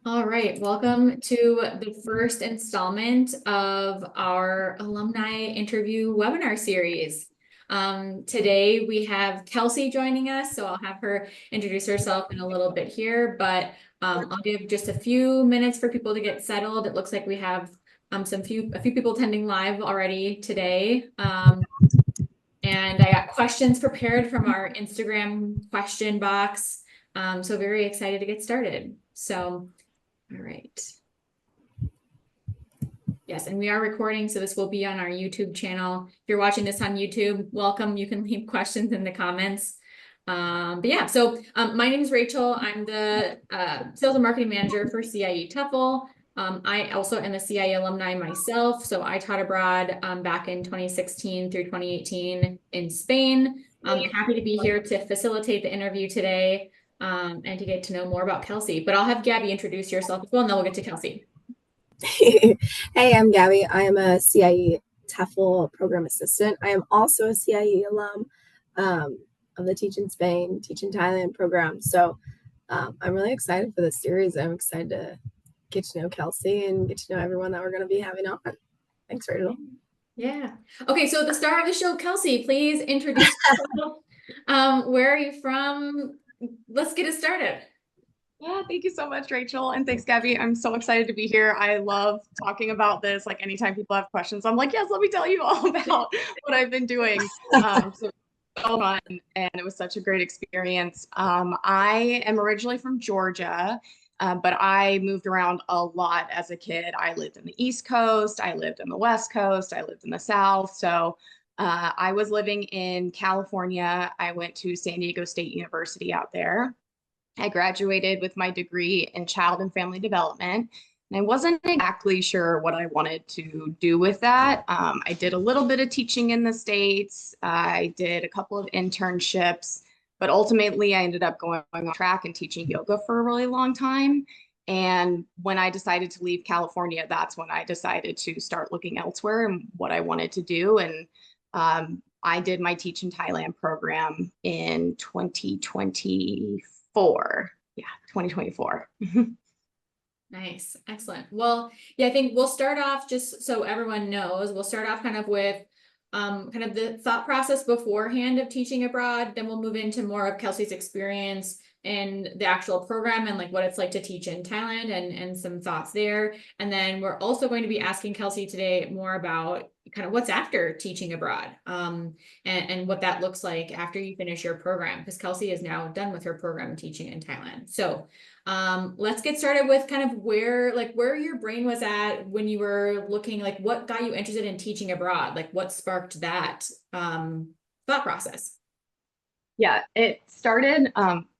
All right, welcome to the first installment of our alumni interview webinar series. Today we have Kelsey joining us, so I'll have her introduce herself in a little bit here, but I'll give just a few minutes for people to get settled. It looks like we have a few people attending live already today. And I got questions prepared from our Instagram question box. So very excited to get started. So all right. Yes, and we are recording, so this will be on our YouTube channel. If you're watching this on YouTube, welcome. You can leave questions in the comments. But yeah, so my name is Rachel. I'm the Sales and Marketing Manager for CIEE TEFL. I also am a CIEE alumni myself, so I taught abroad back in 2016 through 2018 in Spain. I'm happy to be here to facilitate the interview today and to get to know more about Kelsey. But I'll have Gabby introduce yourself as well, and then we'll get to Kelsey. Hey, I'm Gabby. I am a CIEE TEFL program assistant. I am also a CIEE alum of the Teach in Spain, Teach in Thailand program. So I'm really excited for this series. I'm excited to get to know Kelsey and get to know everyone that we're going to be having on. Thanks, Rachel. Yeah. Okay, so the star of the show, Kelsey, please introduce yourself. Where are you from? Let's get it started. Yeah, thank you so much, Rachel. And thanks, Gabby. I'm so excited to be here. I love talking about this. Like anytime people have questions, I'm like, yes, let me tell you all about what I've been doing. So fun, and it was such a great experience. I am originally from Georgia, but I moved around a lot as a kid. I lived in the East Coast, I lived in the West Coast, I lived in the South. So I was living in California. I went to San Diego State University out there. I graduated with my degree in child and family development, and I wasn't exactly sure what I wanted to do with that. I did a little bit of teaching in the States. I did a couple of internships, but ultimately I ended up going on track and teaching yoga for a really long time. And when I decided to leave California, that's when I decided to start looking elsewhere and what I wanted to do. And I did my Teach in Thailand program in 2024. Yeah, 2024. Nice. Excellent. Well, yeah, I think we'll start off just so everyone knows, we'll start off kind of with kind of the thought process beforehand of teaching abroad. Then we'll move into more of Kelsey's experience in the actual program and like what it's like to teach in Thailand and some thoughts there. And then we're also going to be asking Kelsey today more about kind of what's after teaching abroad and what that looks like after you finish your program, because Kelsey is now done with her program teaching in Thailand. So let's get started with kind of where your brain was at when you were looking, like what got you interested in teaching abroad? Like what sparked that thought process? Yeah, it started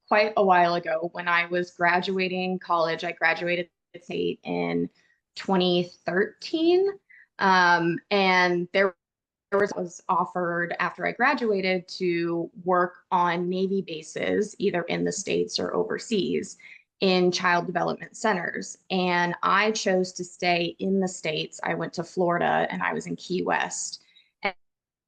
quite a while ago when I was graduating college. I graduated state in 2013. And there was offered after I graduated to work on Navy bases, either in the States or overseas, in child development centers. And I chose to stay in the States. I went to Florida and I was in Key West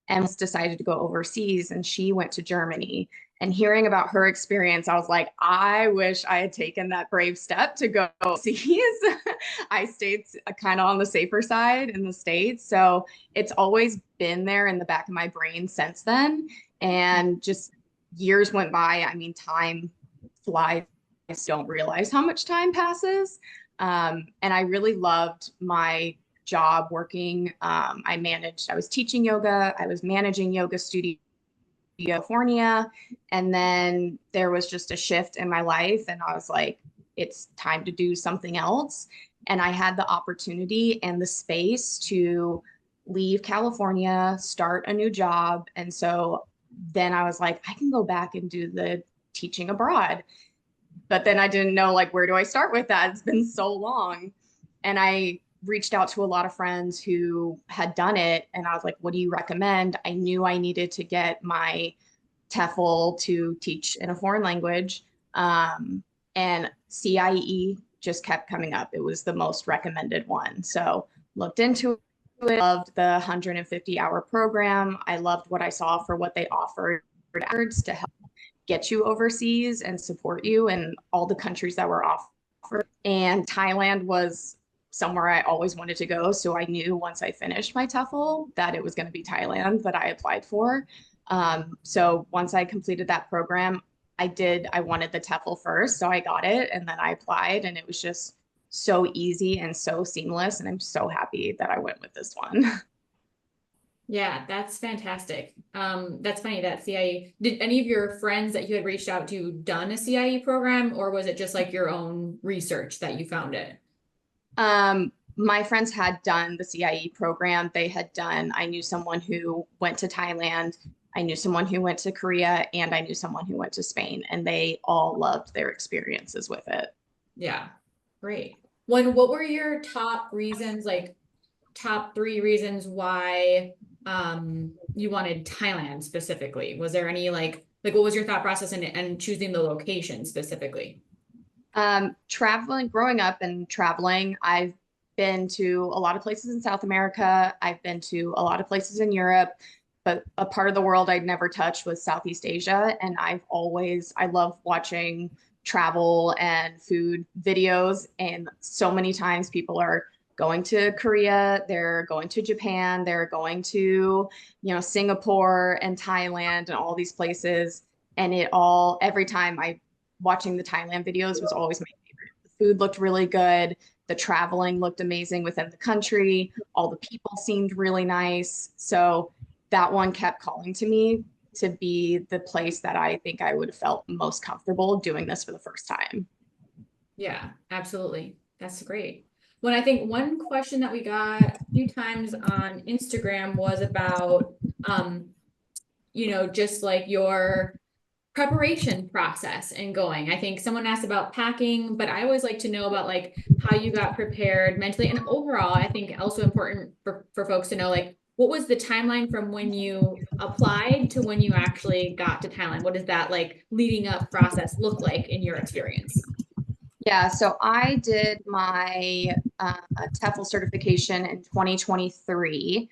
and decided to go overseas, and she went to Germany. And hearing about her experience, I was like, I wish I had taken that brave step to go overseas. I stayed kind of on the safer side in the States. So it's always been there in the back of my brain since then. And just years went by. I mean, time flies. I don't realize how much time passes. And I really loved my job working. I was teaching yoga. I was managing yoga studio in California. And then there was just a shift in my life. And I was like, it's time to do something else. And I had the opportunity and the space to leave California, start a new job. And so then I was like, I can go back and do the teaching abroad. But then I didn't know, like, where do I start with that? It's been so long. And I reached out to a lot of friends who had done it. And I was like, what do you recommend? I knew I needed to get my TEFL to teach in a foreign language. And CIEE just kept coming up. It was the most recommended one. So looked into it, loved the 150-hour program. I loved what I saw for what they offered to help get you overseas and support you in all the countries that were offer. And Thailand was somewhere I always wanted to go. So I knew once I finished my TEFL that it was going to be Thailand that I applied for. So once I completed that program, I wanted the TEFL first. So I got it and then I applied, and it was just so easy and so seamless. And I'm so happy that I went with this one. Yeah, that's fantastic. That's funny that CIE, did any of your friends that you had reached out to done a CIE program, or was it just like your own research that you found it? My friends had done the CIE program. I knew someone who went to Thailand. I knew someone who went to Korea, and I knew someone who went to Spain, and they all loved their experiences with it. Yeah, great. What were your top reasons, like top 3 reasons why you wanted Thailand specifically? Was there any like what was your thought process and choosing the location specifically? Growing up and traveling, I've been to a lot of places in South America. I've been to a lot of places in Europe, but a part of the world I'd never touched was Southeast Asia. And I love watching travel and food videos. And so many times people are going to Korea, they're going to Japan, they're going to, Singapore and Thailand and all these places. And every time watching the Thailand videos was always my favorite. The food looked really good. The traveling looked amazing within the country. All the people seemed really nice. So that one kept calling to me to be the place that I think I would have felt most comfortable doing this for the first time. Yeah, absolutely. That's great. When I think one question that we got a few times on Instagram was about, just like your preparation process and going. I think someone asked about packing, but I always like to know about like how you got prepared mentally and overall. I think also important for folks to know like what was the timeline from when you applied to when you actually got to Thailand? What does that like leading up process look like in your experience? Yeah, so I did my TEFL certification in 2023,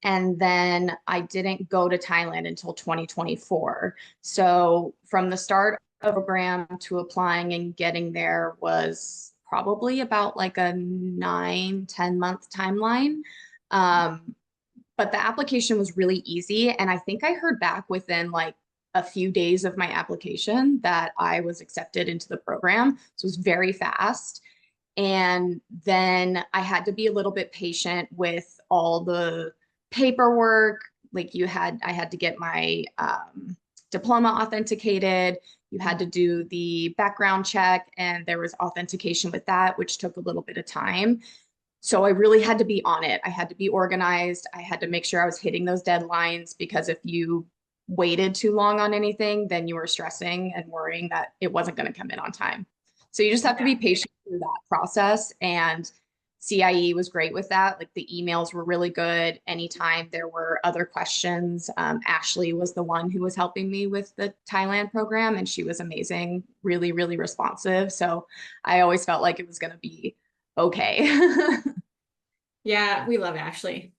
and then I didn't go to Thailand until 2024. So from the start of the program to applying and getting there was probably about like a 9-10 month timeline. But the application was really easy, and I think I heard back within like a few days of my application that I was accepted into the program. So it was very fast. And then I had to be a little bit patient with all the paperwork. I had to get my diploma authenticated. You had to do the background check, and there was authentication with that, which took a little bit of time. So I really had to be on it. I had to be organized. I had to make sure I was hitting those deadlines, because if you waited too long on anything, then you were stressing and worrying that it wasn't going to come in on time. So you just have to be patient through that process. And CIE was great with that. Like the emails were really good. Anytime there were other questions, Ashley was the one who was helping me with the Thailand program, and she was amazing, really, really responsive. So I always felt like it was going to be okay. Yeah, we love Ashley.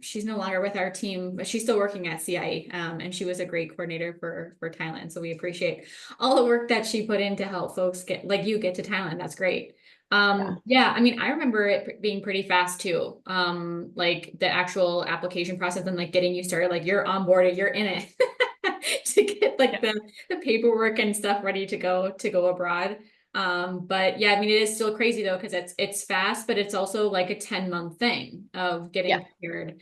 She's no longer with our team, but she's still working at CIE. And she was a great coordinator for Thailand. So we appreciate all the work that she put in to help folks get to Thailand. That's great. Yeah, I mean, I remember it being pretty fast too. Like the actual application process and like getting you started, like you're onboarded, you're in it to get like the paperwork and stuff ready to go abroad. But yeah, I mean, it is still crazy though, because it's fast, but it's also like a 10-month thing of getting prepared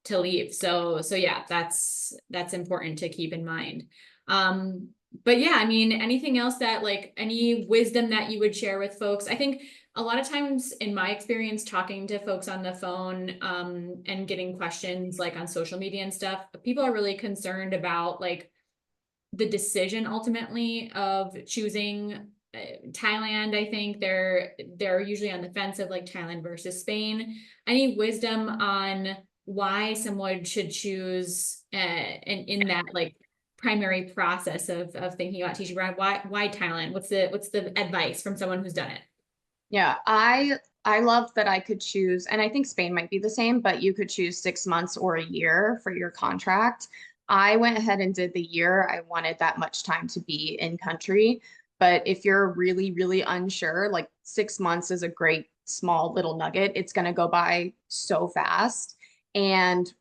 to leave. So yeah, that's important to keep in mind. But yeah, I mean, anything else that like any wisdom that you would share with folks? I think a lot of times in my experience talking to folks on the phone and getting questions like on social media and stuff, people are really concerned about like the decision ultimately of choosing Thailand. I think they're usually on the fence of like Thailand versus Spain. Any wisdom on why someone should choose and in that like primary process of thinking about teaching abroad, why Thailand? What's the advice from someone who's done it? Yeah, I love that I could choose, and I think Spain might be the same, but you could choose 6 months or a year for your contract. I went ahead and did the year. I wanted that much time to be in country. But if you're really, really unsure, like 6 months is a great small little nugget. It's going to go by so fast. And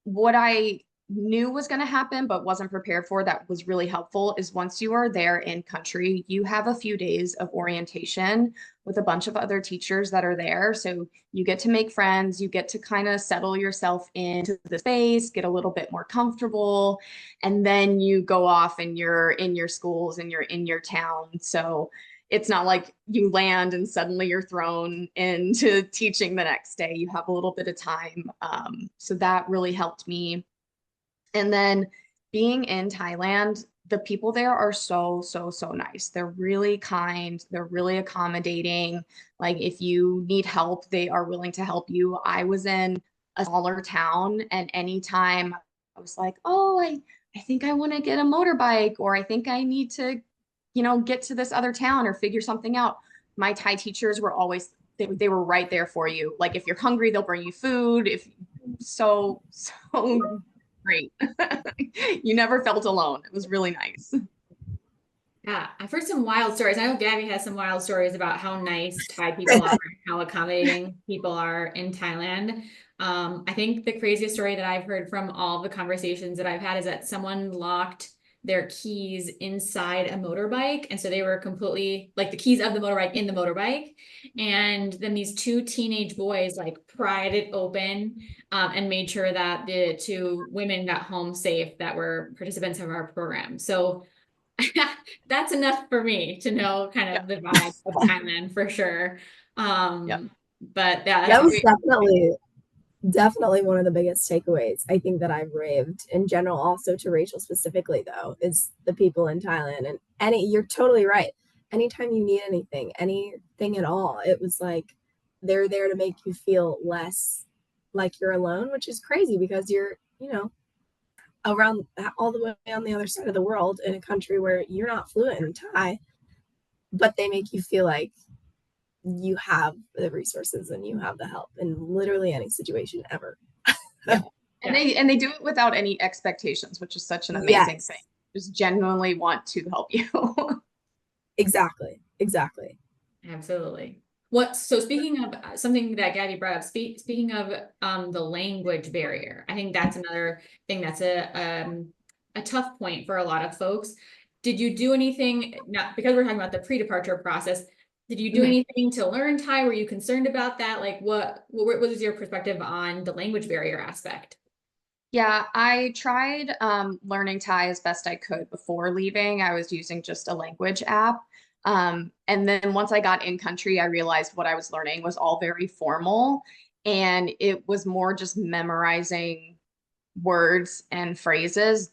what I knew was going to happen, but wasn't prepared for, that was really helpful, is once you are there in country, you have a few days of orientation with a bunch of other teachers that are there. So you get to make friends, you get to kind of settle yourself into the space, get a little bit more comfortable, and then you go off and you're in your schools and you're in your town. So it's not like you land and suddenly you're thrown into teaching the next day. You have a little bit of time. So that really helped me. And then being in Thailand, the people there are so, so, so nice. They're really kind. They're really accommodating. Like if you need help, they are willing to help you. I was in a smaller town, and anytime I was like, oh, I think I want to get a motorbike, or I think I need to, get to this other town or figure something out. My Thai teachers were always, they were right there for you. Like if you're hungry, they'll bring you food. If so great. You never felt alone. It was really nice. Yeah, I've heard some wild stories. I know Gabby has some wild stories about how nice Thai people are, and how accommodating people are in Thailand. I think the craziest story that I've heard from all the conversations that I've had is that someone locked their keys inside a motorbike. And so they were completely like the keys of the motorbike in the motorbike. And then these two teenage boys like pried it open and made sure that the two women got home safe that were participants of our program. So that's enough for me to know kind of the vibe of Thailand for sure. But yeah, That that's was great. definitely one of the biggest takeaways I think that I've raved in general, also to Rachel specifically though, is the people in Thailand. And you're totally right. Anytime you need anything, anything at all, it was like they're there to make you feel less like you're alone, which is crazy because you're, around all the way on the other side of the world in a country where you're not fluent in Thai, but they make you feel like you have the resources and you have the help in literally any situation ever. Yeah. And they do it without any expectations, which is such an amazing thing. Just genuinely want to help you. Exactly. Absolutely. So speaking of something that Gabby brought up, speaking of the language barrier, I think that's another thing that's a tough point for a lot of folks. Did you do anything, not because we're talking about the pre-departure process, did you do anything to learn Thai? Were you concerned about that? Like what was your perspective on the language barrier aspect? Yeah, I tried learning Thai as best I could before leaving. I was using just a language app. And then once I got in country, I realized what I was learning was all very formal, and it was more just memorizing words and phrases,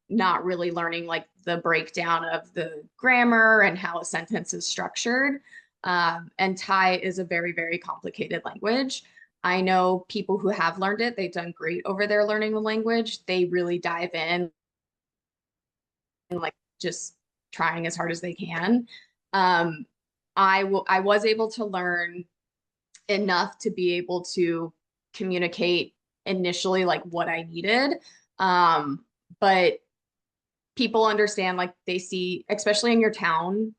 not really learning like the breakdown of the grammar and how a sentence is structured. And Thai is a very, very complicated language. I know people who have learned it, they've done great over there learning the language. They really dive in and like just trying as hard as they can. I was able to learn enough to be able to communicate initially like what I needed. But people understand, like they see, especially in your town,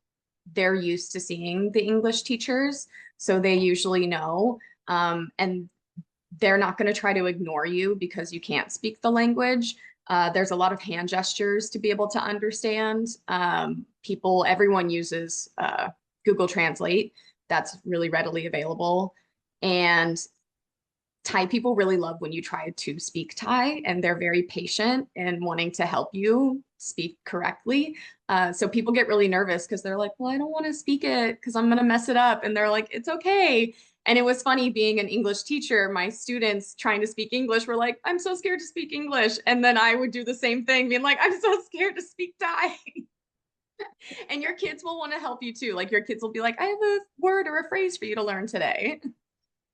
they're used to seeing the English teachers. So they usually know. And they're not going to try to ignore you because you can't speak the language. There's a lot of hand gestures to be able to understand. Everyone uses Google Translate. That's really readily available. And Thai people really love when you try to speak Thai, and they're very patient and wanting to help you speak correctly. So people get really nervous because they're like, well, I don't want to speak it because I'm going to mess it up. And they're like, it's okay. And it was funny being an English teacher, my students trying to speak English were like, I'm so scared to speak English. And then I would do the same thing, being like, I'm so scared to speak Thai. And your kids will want to help you too. Like your kids will be like, I have a word or a phrase for you to learn today.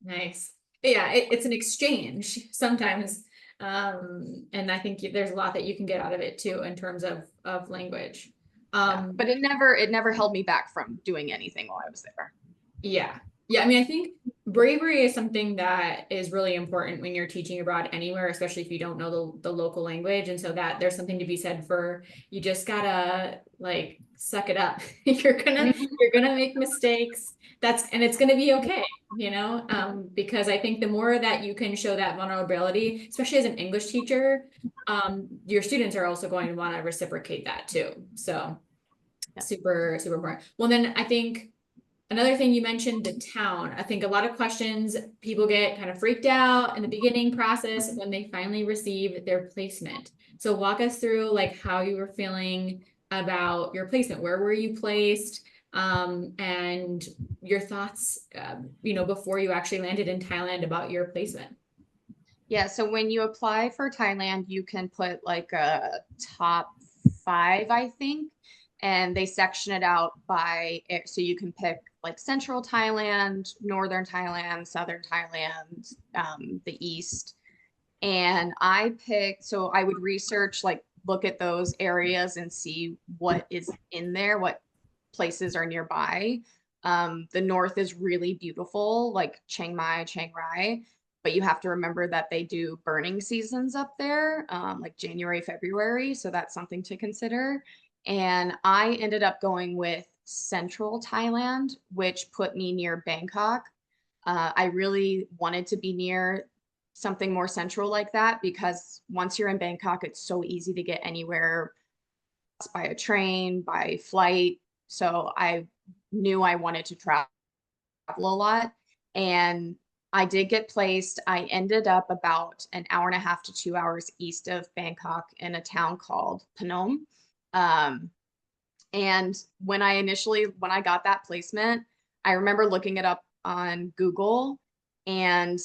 Nice. Yeah, it's an exchange sometimes. And I think there's a lot that you can get out of it too in terms of language. But it never held me back from doing anything while I was there. Yeah. I mean, I think bravery is something that is really important when you're teaching abroad anywhere, especially if you don't know the local language. And so that there's something to be said for, you just gotta like suck it up. You're gonna make mistakes. And it's gonna be okay, you know? Because I think the more that you can show that vulnerability, especially as an English teacher, your students are also going to want to reciprocate that too. So super, super important. Well, then I think another thing you mentioned, the town. I think a lot of questions, people get kind of freaked out in the beginning process when they finally receive their placement. So walk us through like how you were feeling about your placement. Where were you placed? And your thoughts, you know, before you actually landed in Thailand about your placement. Yeah, so when you apply for Thailand, you can put like a top 5, I think, and they section it out by it. So you can pick like central Thailand, northern Thailand, southern Thailand, the east. And I picked, so I would research, like look at those areas and see what is in there, what places are nearby. The north is really beautiful, like Chiang Mai, Chiang Rai, but you have to remember that they do burning seasons up there, like January, February. So that's something to consider. And I ended up going with central Thailand, which put me near Bangkok. I really wanted to be near something more central like that because once you're in Bangkok, it's so easy to get anywhere by a train, by flight. So I knew I wanted to travel a lot. And I did get placed. I ended up about an hour and a half to 2 hours east of Bangkok in a town called Phnom. And when I got that placement, I remember looking it up on Google and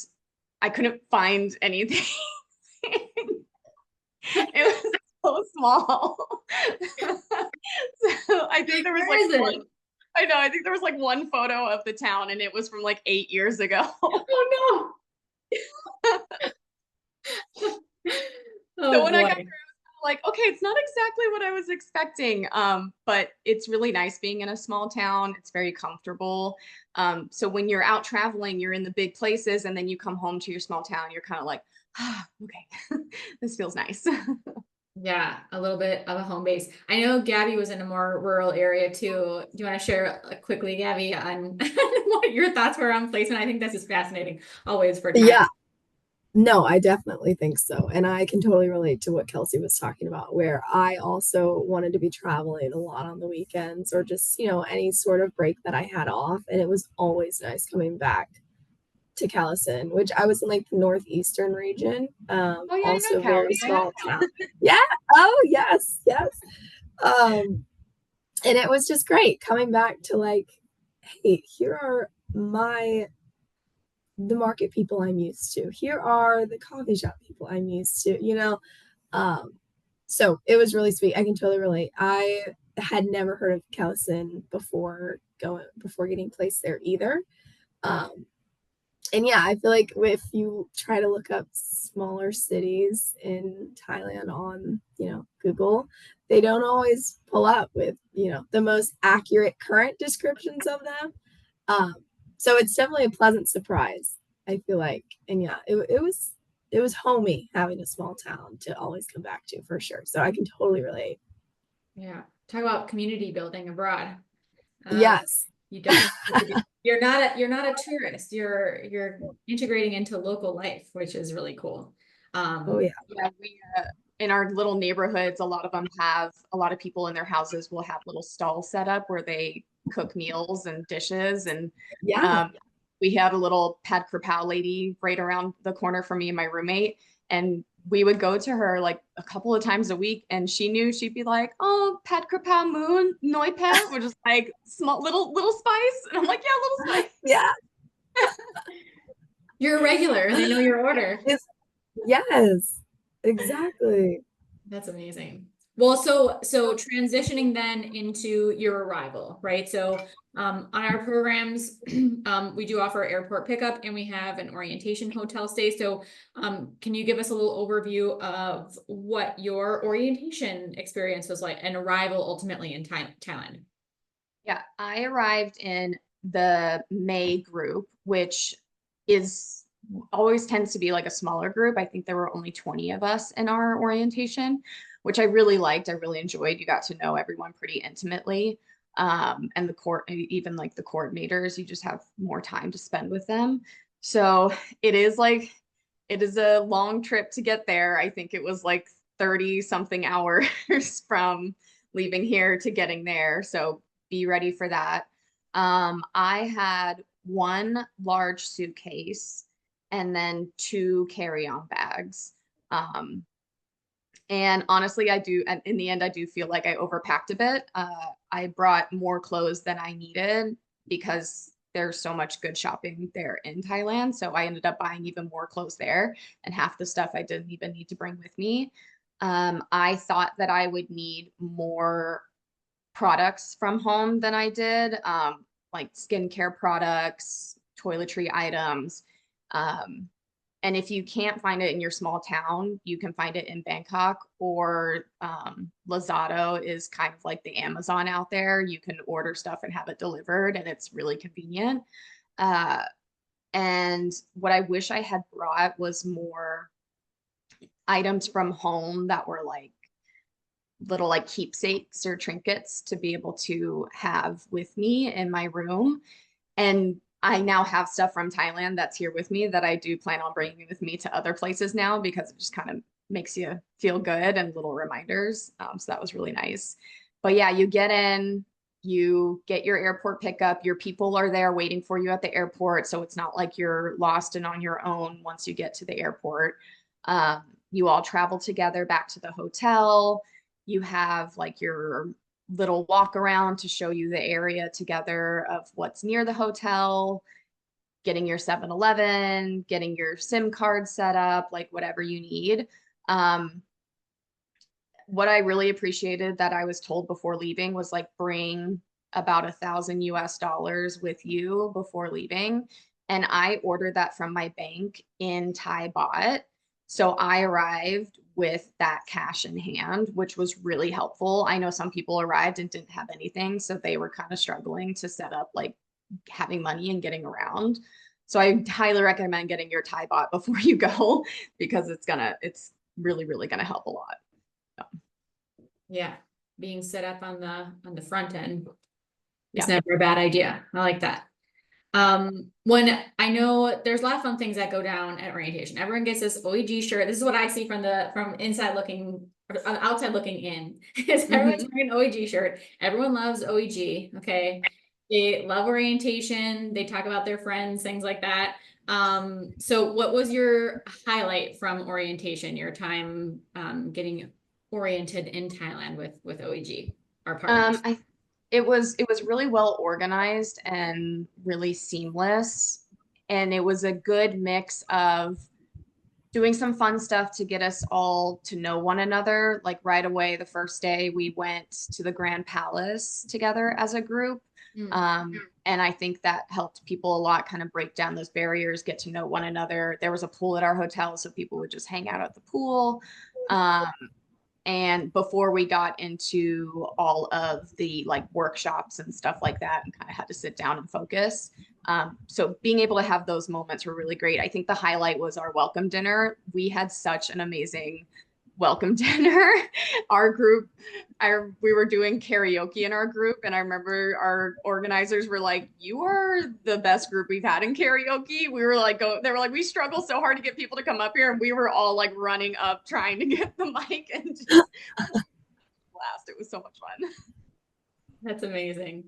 I couldn't find anything. It was so small. So I think there was I know, I think there was like one photo of the town and it was from like 8 years ago. Oh no. So when I got there, I was like, okay, it's not exactly what I was expecting. But it's really nice being in a small town. It's very comfortable. So when you're out traveling, you're in the big places and then you come home to your small town, you're kind of like, ah, okay, this feels nice. Yeah, a little bit of a home base. I know Gabby was in a more rural area too. Do you want to share quickly, Gabby, on what your thoughts were on placement? I think this is fascinating always for time. Yeah, no, I definitely think so. And I can totally relate to what Kelsey was talking about, where I also wanted to be traveling a lot on the weekends or just, you know, any sort of break that I had off. And it was always nice coming back to Callison, which I was in like the northeastern region. Oh yeah, I Also know very Kelly. small town. Yeah. Oh yes, yes. And it was just great coming back to like, hey, here are the market people I'm used to. Here are the coffee shop people I'm used to, you know. So it was really sweet. I can totally relate. I had never heard of Callison before getting placed there either. And yeah, I feel like if you try to look up smaller cities in Thailand on, you know, Google, they don't always pull up with, you know, the most accurate current descriptions of them. So it's definitely a pleasant surprise, I feel like. And yeah, it was homey having a small town to always come back to for sure. So I can totally relate. Yeah. Talk about community building abroad. Yes. You definitely you're not a tourist. You're integrating into local life, which is really cool. Oh yeah. Yeah, we in our little neighborhoods, a lot of them have a lot of people in their houses will have little stalls set up where they cook meals and dishes. And Yeah. we had a little pad krapow lady right around the corner from me and my roommate. And we would go to her like a couple of times a week and she knew she'd be like, oh, pad krapow moon, noi pad, which is like small little spice. And I'm like, yeah, little spice. Yeah. You're a regular. They know your order. Yes, exactly. That's amazing. Well, so transitioning then into your arrival, right? So on our programs, we do offer airport pickup and we have an orientation hotel stay. So can you give us a little overview of what your orientation experience was like and arrival ultimately in Thailand? Yeah, I arrived in the May group, which is always tends to be like a smaller group. I think there were only 20 of us in our orientation. which I really liked. I really enjoyed. You got to know everyone pretty intimately. And even like the coordinators, you just have more time to spend with them. So it is a long trip to get there. I think it was like 30 something hours from leaving here to getting there. So be ready for that. I had one large suitcase and then 2 carry-on bags. And honestly, in the end, I do feel like I overpacked a bit. I brought more clothes than I needed because there's so much good shopping there in Thailand. So I ended up buying even more clothes there, and half the stuff I didn't even need to bring with me. I thought that I would need more products from home than I did, like skincare products, toiletry items. And if you can't find it in your small town, you can find it in Bangkok, or Lazada is kind of like the Amazon out there. You can order stuff and have it delivered, and it's really convenient. And what I wish I had brought was more items from home that were like little like keepsakes or trinkets to be able to have with me in my room. And I now have stuff from Thailand that's here with me that I do plan on bringing with me to other places now, because it just kind of makes you feel good and little reminders. So that was really nice. But yeah, you get in, you get your airport pickup, your people are there waiting for you at the airport. So it's not like you're lost and on your own once you get to the airport. You all travel together back to the hotel. You have like your little walk around to show you the area together of what's near the hotel, getting your 7-Eleven, getting your SIM card set up, like whatever you need. What I really appreciated that I was told before leaving was like bring about $1,000 with you before leaving. And I ordered that from my bank in Thai baht. So I arrived with that cash in hand, which was really helpful. I know some people arrived and didn't have anything, so they were kind of struggling to set up like having money and getting around. So I highly recommend getting your Thai baht before you go, because it's really, really gonna help a lot. So. Yeah, being set up on the front end is Yeah. never a bad idea. I like that. When I know there's a lot of fun things that go down at orientation. Everyone gets this OEG shirt. This is what I see from inside looking, outside looking in. Is everyone's wearing an OEG shirt. Everyone loves OEG. Okay. They love orientation. They talk about their friends, things like that. So what was your highlight from orientation, your time getting oriented in Thailand with OEG, our partners? It was really well organized and really seamless. And it was a good mix of doing some fun stuff to get us all to know one another. Like right away, the first day we went to the Grand Palace together as a group. And I think that helped people a lot, kind of break down those barriers, get to know one another. There was a pool at our hotel, so people would just hang out at the pool. And before we got into all of the like workshops and stuff like that, and kind of had to sit down and focus. So being able to have those moments were really great. I think the highlight was our welcome dinner. We had such an amazing welcome dinner. Our group, we were doing karaoke in our group, and I remember our organizers were like, "You are the best group we've had in karaoke." We were like, they were like, "We struggle so hard to get people to come up here," and we were all like running up trying to get the mic and just blast. It was so much fun. That's amazing.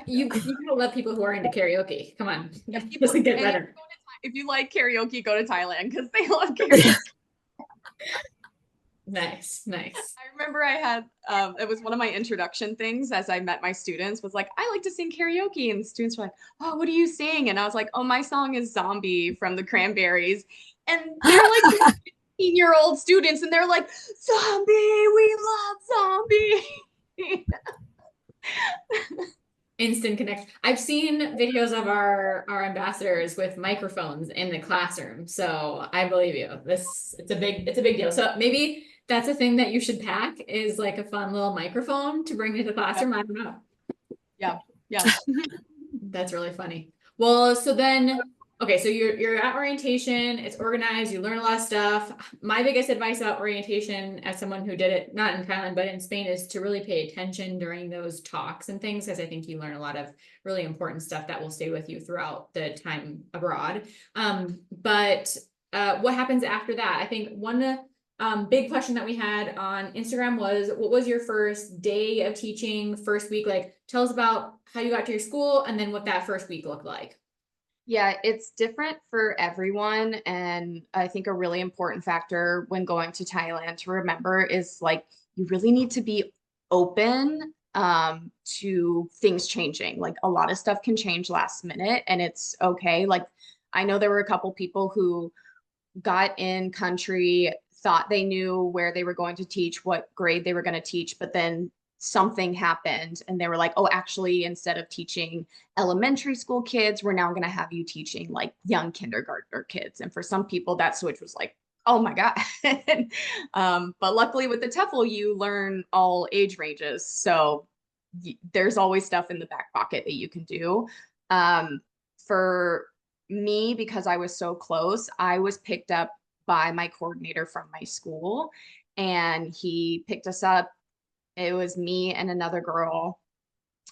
You gotta love people who are into karaoke. Come on, Yeah, it doesn't get better. If you like karaoke, go to Thailand because they love karaoke. Nice. I remember I had, it was one of my introduction things as I met my students, was like, I like to sing karaoke. And the students were like, "Oh, what do you sing?" And I was like, "Oh, my song is Zombie from the Cranberries." And they're like 15-year-old students, and they're like, "Zombie, we love Zombie." Instant connection. I've seen videos of our ambassadors with microphones in the classroom, so I believe you. It's a big deal. So maybe that's a thing that you should pack, is like a fun little microphone to bring into the classroom. I don't know. Yeah. That's really funny. Well, so then, Okay, so you're at orientation, it's organized, you learn a lot of stuff. My biggest advice about orientation as someone who did it, not in Thailand, but in Spain, is to really pay attention during those talks and things, because I think you learn a lot of really important stuff that will stay with you throughout the time abroad. But what happens after that? I think one big question that we had on Instagram was, what was your first day of teaching, first week? Like, tell us about how you got to your school and then what that first week looked like. Yeah, it's different for everyone. And I think a really important factor when going to Thailand to remember is like, you really need to be open to things changing. Like a lot of stuff can change last minute and it's okay. Like I know there were a couple people who got in country, thought they knew where they were going to teach, what grade they were going to teach, but then something happened and they were like, oh, actually, instead of teaching elementary school kids, we're now going to have you teaching like young kindergartner kids. And for some people, that switch was like, oh my God. But luckily with the TEFL, you learn all age ranges. So there's always stuff in the back pocket that you can do. For me, because I was so close, I was picked up by my coordinator from my school and he picked us up. It was me and another girl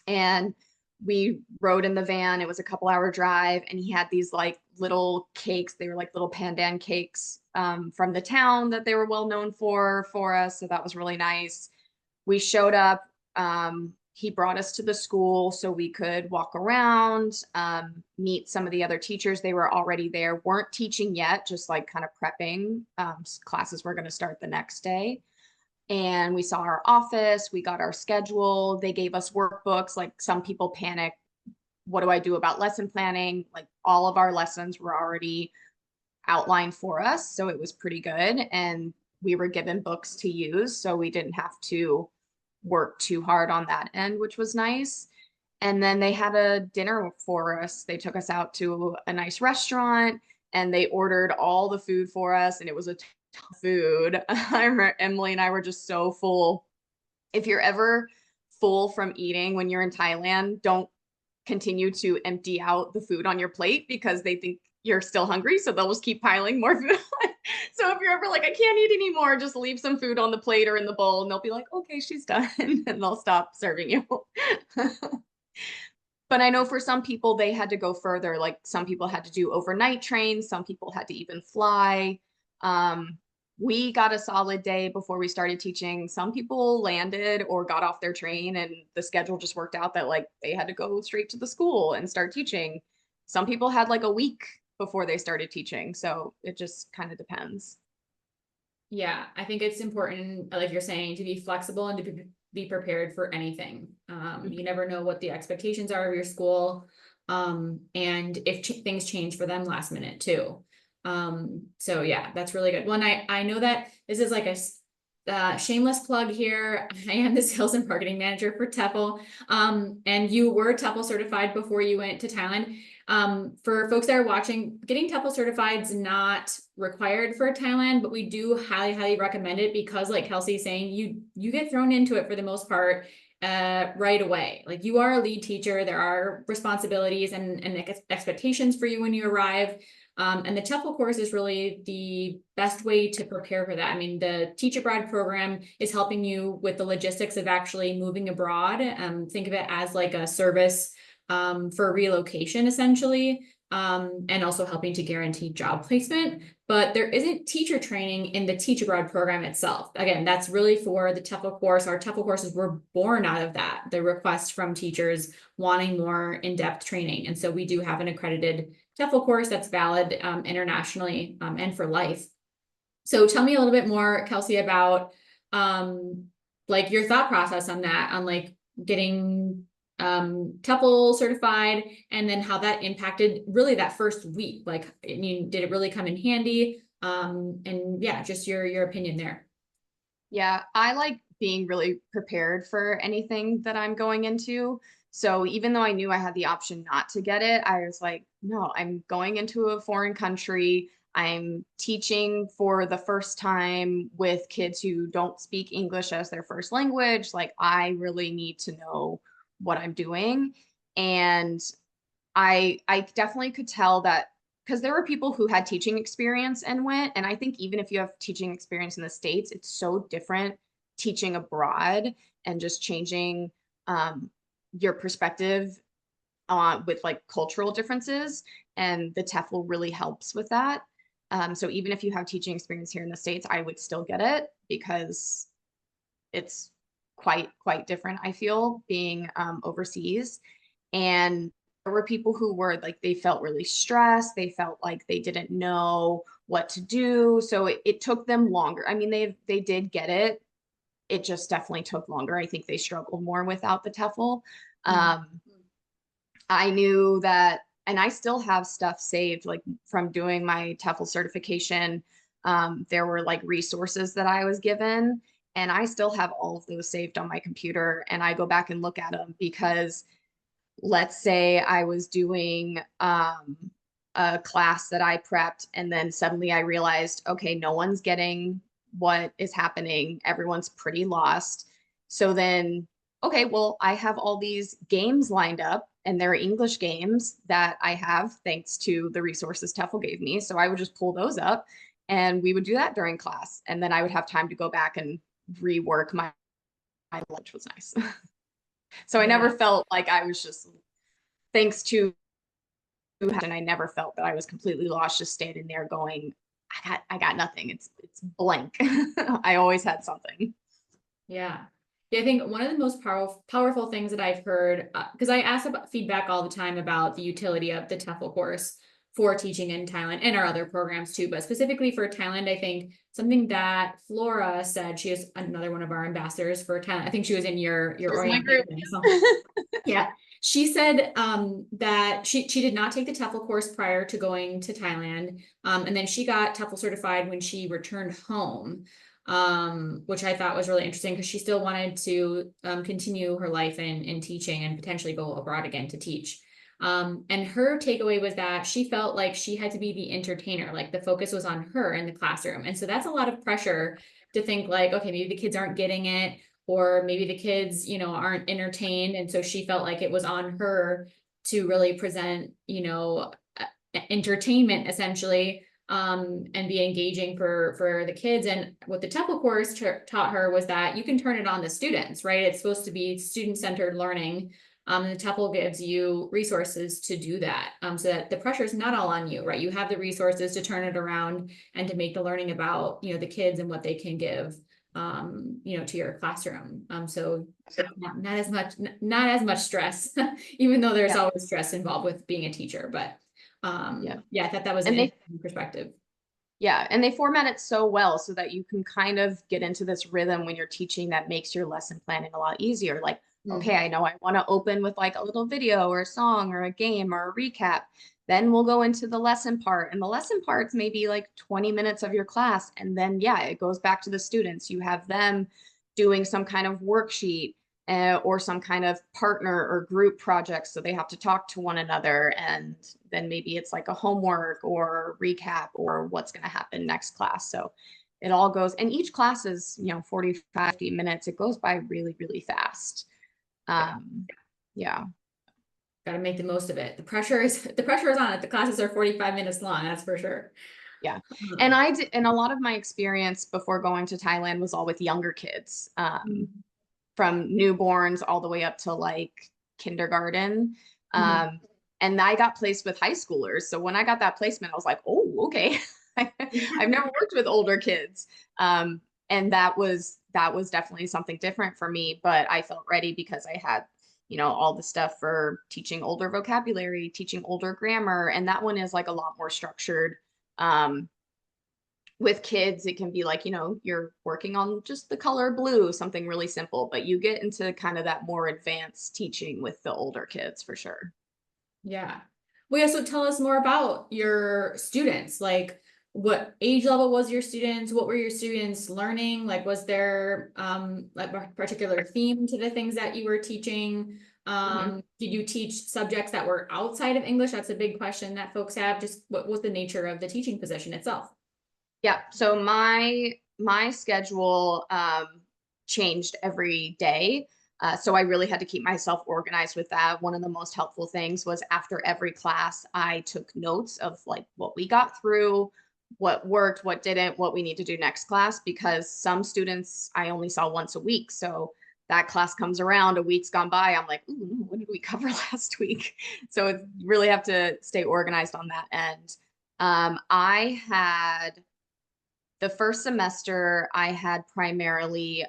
and we rode in the van. It was a couple-hour drive and he had these like little cakes. They were like little pandan cakes from the town that they were well known for us. So that was really nice. We showed up. He brought us to the school so we could walk around, meet some of the other teachers. They were already there, weren't teaching yet, just like kind of prepping. Classes were going to start the next day. And we saw our office, we got our schedule. They gave us workbooks. Like some people panic, what do I do about lesson planning? Like all of our lessons were already outlined for us. So it was pretty good. And we were given books to use. So we didn't have to work too hard on that end, which was nice. And then they had a dinner for us. They took us out to a nice restaurant and they ordered all the food for us. And it was a ton of food. I remember Emily and I were just so full. If you're ever full from eating when you're in Thailand, don't continue to empty out the food on your plate because they think you're still hungry. So they'll just keep piling more food on. So if you're ever like, I can't eat anymore, just leave some food on the plate or in the bowl and they'll be like, okay, she's done. And they'll stop serving you. But I know for some people, they had to go further. Like some people had to do overnight trains. Some people had to even fly. We got a solid day before we started teaching. Some people landed or got off their train and the schedule just worked out that like they had to go straight to the school and start teaching. Some people had like a week before they started teaching. So it just kind of depends. Yeah, I think it's important, like you're saying, to be flexible and to be prepared for anything. You never know what the expectations are of your school, and if things change for them last minute too. So yeah, that's really good. One, I know that this is like a shameless plug here. I am the sales and marketing manager for TEFL, and you were TEFL certified before you went to Thailand. For folks that are watching, getting TEFL certified is not required for Thailand, but we do highly recommend it because like Kelsey's saying, you get thrown into it for the most part right away. Like you are a lead teacher, there are responsibilities and expectations for you when you arrive. And the TEFL course is really the best way to prepare for that. I mean, the Teach Abroad program is helping you with the logistics of actually moving abroad. Think of it as like a service for relocation essentially, and also helping to guarantee job placement. But there isn't teacher training in the Teach Abroad program itself. Again, that's really for the TEFL course. Our TEFL courses were born out of that, the request from teachers wanting more in-depth training. And so we do have an accredited TEFL course that's valid internationally and for life. So tell me a little bit more, Kelsey, about like your thought process on that, on like getting TEFL certified and then how that impacted really that first week. Like, I mean, did it really come in handy? And yeah, just your opinion there. Yeah, I like being really prepared for anything that I'm going into. So even though I knew I had the option not to get it, I was like, no, I'm going into a foreign country. I'm teaching for the first time with kids who don't speak English as their first language. Like, I really need to know what I'm doing. And I definitely could tell that because there were people who had teaching experience and went, and I think even if you have teaching experience in the States, it's so different teaching abroad and just changing your perspective with like cultural differences, and the TEFL really helps with that. So even if you have teaching experience here in the States, I would still get it because it's quite different, I feel, being overseas. And there were people who were like, they felt really stressed. They felt like they didn't know what to do. So it took them longer. I mean, they did get it. It just definitely took longer. I think they struggled more without the TEFL. I knew that, and I still have stuff saved, like from doing my TEFL certification. There were like resources that I was given, and I still have all of those saved on my computer, and I go back and look at them because let's say I was doing a class that I prepped, and then suddenly I realized, okay, no one's getting what is happening. Everyone's pretty lost. So then, okay, well, I have all these games lined up, and they're English games that I have thanks to the resources TEFL gave me. So I would just pull those up, and we would do that during class. And then I would have time to go back and rework my lunch. Was nice. So I never felt like I was just, thanks to, and I never felt that I was completely lost, just standing there going, I got nothing. It's blank. I always had something. Yeah. Yeah, I think one of the most powerful things that I've heard, because I ask about feedback all the time about the utility of the TEFL course for teaching in Thailand and our other programs too, but specifically for Thailand, I think something that Flora said, she is another one of our ambassadors for Thailand. I think she was in your orientation. So, yeah. She said that she did not take the TEFL course prior to going to Thailand. And then she got TEFL certified when she returned home, which I thought was really interesting because she still wanted to continue her life in teaching and potentially go abroad again to teach. And her takeaway was that she felt like she had to be the entertainer, like the focus was on her in the classroom. And so that's a lot of pressure to think like, okay, maybe the kids aren't getting it, or maybe the kids, aren't entertained. And so she felt like it was on her to really present, entertainment essentially, and be engaging for the kids. And what the TEFL course taught her was that you can turn it on the students, right? It's supposed to be student-centered learning. And the TEFL gives you resources to do that, so that the pressure is not all on you, right? You have the resources to turn it around and to make the learning about, the kids and what they can give, to your classroom. So not as much stress, even though there's always stress involved with being a teacher, but I thought that was an interesting perspective. Yeah, and they format it so well so that you can kind of get into this rhythm when you're teaching that makes your lesson planning a lot easier. Like, okay, I know I want to open with like a little video or a song or a game or a recap. Then we'll go into the lesson part, and the lesson part's maybe like 20 minutes of your class. And then, it goes back to the students. You have them doing some kind of worksheet or some kind of partner or group project. So they have to talk to one another. And then maybe it's like a homework or recap or what's going to happen next class. So it all goes, and each class is, 45, 50 minutes. It goes by really, really fast. Got to make the most of it. The pressure is on it. The classes are 45 minutes long. That's for sure. Yeah. And and a lot of my experience before going to Thailand was all with younger kids, from newborns all the way up to like kindergarten. And I got placed with high schoolers. So when I got that placement, I was like, oh, okay. I've never worked with older kids. And that was definitely something different for me, but I felt ready because I had, all the stuff for teaching older vocabulary, teaching older grammar. And that one is like a lot more structured. With kids, it can be like, you're working on just the color blue, something really simple, but you get into kind of that more advanced teaching with the older kids for sure. Yeah. Well, yeah, so tell us more about your students. Like, what age level was your students? What were your students learning? Like, was there like a particular theme to the things that you were teaching? Did you teach subjects that were outside of English? That's a big question that folks have. Just what was the nature of the teaching position itself? Yeah, so my schedule changed every day. So I really had to keep myself organized with that. One of the most helpful things was after every class, I took notes of like what we got through, what worked, what didn't, what we need to do next class, because some students I only saw once a week. So that class comes around, a week's gone by, I'm like, ooh, what did we cover last week? So you really have to stay organized on that end. I had the first semester, I had primarily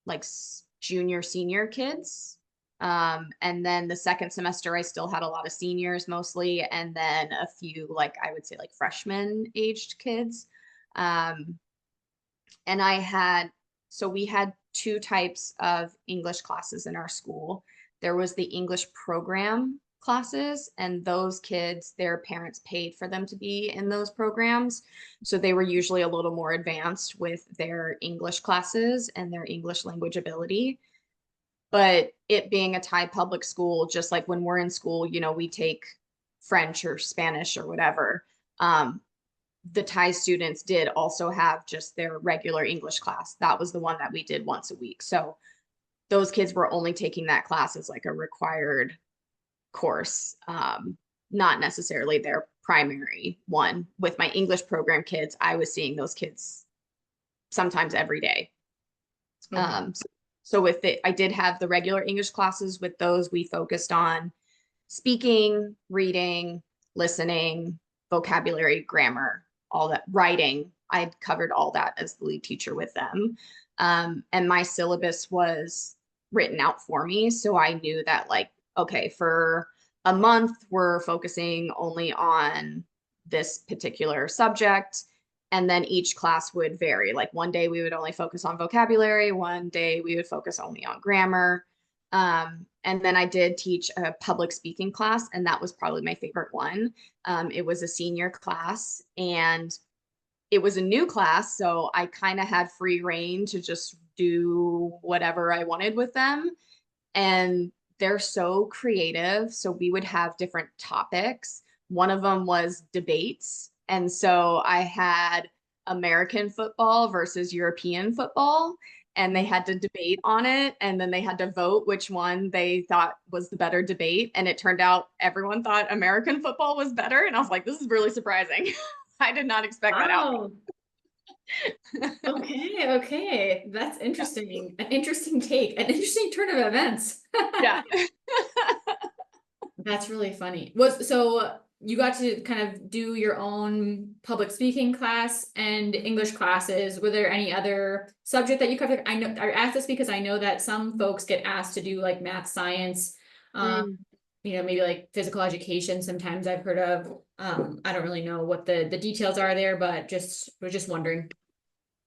like junior, senior kids. And then the second semester, I still had a lot of seniors mostly, and then a few, like I would say, like freshman aged kids. Um, and so we had two types of English classes in our school. There was the English program classes, and those kids, their parents paid for them to be in those programs. So they were usually a little more advanced with their English classes and their English language ability. But it being a Thai public school, just like when we're in school, we take French or Spanish or whatever. The Thai students did also have just their regular English class. That was the one that we did once a week. So those kids were only taking that class as like a required course, not necessarily their primary one. With my English program kids, I was seeing those kids sometimes every day. Okay. So with it, I did have the regular English classes. With those, we focused on speaking, reading, listening, vocabulary, grammar, all that, writing. I covered all that as the lead teacher with them. And my syllabus was written out for me. So I knew that, like, okay, for a month, we're focusing only on this particular subject. And then each class would vary. Like one day we would only focus on vocabulary, one day we would focus only on grammar. And then I did teach a public speaking class, and that was probably my favorite one. It was a senior class, and it was a new class, so I kind of had free reign to just do whatever I wanted with them. And they're so creative. So we would have different topics. One of them was debates. And so I had American football versus European football, and they had to debate on it. And then they had to vote which one they thought was the better debate. And it turned out everyone thought American football was better. And I was like, this is really surprising. I did not expect that outcome. Okay. That's interesting. An interesting take, an interesting turn of events. Yeah. That's really funny. So you got to kind of do your own public speaking class and English classes. Were there any other subject that you covered? I know I asked this because I know that some folks get asked to do like math, science, maybe like physical education. Sometimes I've heard of. I don't really know what the details are there, but was just wondering.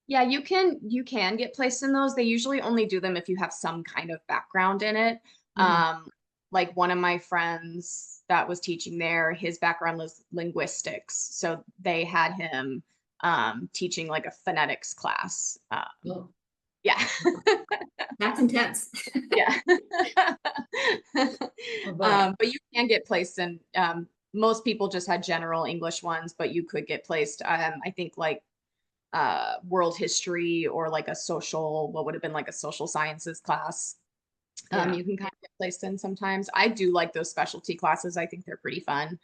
Yeah, you can get placed in those. They usually only do them if you have some kind of background in it. Like one of my friends that was teaching there, his background was linguistics. So they had him teaching like a phonetics class. Oh, Yeah. that's intense. Yeah. Oh, boy. But you can get placed in, most people just had general English ones, but you could get placed, I think like world history or like what would have been like a social sciences class. Yeah. You can kind of get placed in sometimes. I do like those specialty classes. I think they're pretty fun.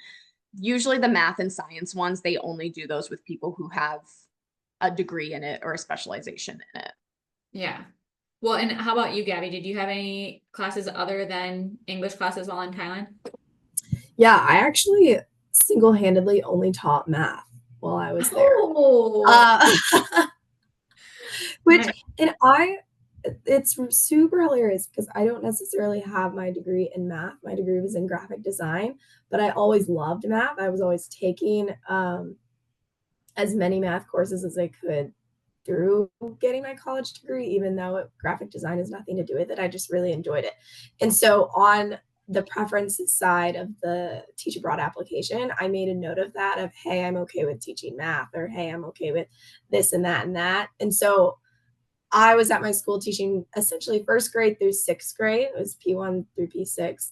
Usually the math and science ones, they only do those with people who have a degree in it or a specialization in it. Yeah. Well, and how about you, Gabby? Did you have any classes other than English classes while in Thailand? Yeah, I actually single-handedly only taught math while I was there. Which, and it's super hilarious because I don't necessarily have my degree in math. My degree was in graphic design, but I always loved math. I was always taking as many math courses as I could through getting my college degree, even though graphic design has nothing to do with it. I just really enjoyed it. And so on the preferences side of the teach abroad application, I made a note of that of, hey, I'm okay with teaching math, or hey, I'm okay with this and that and that. And so I was at my school teaching essentially first grade through sixth grade. It was P1 through P6,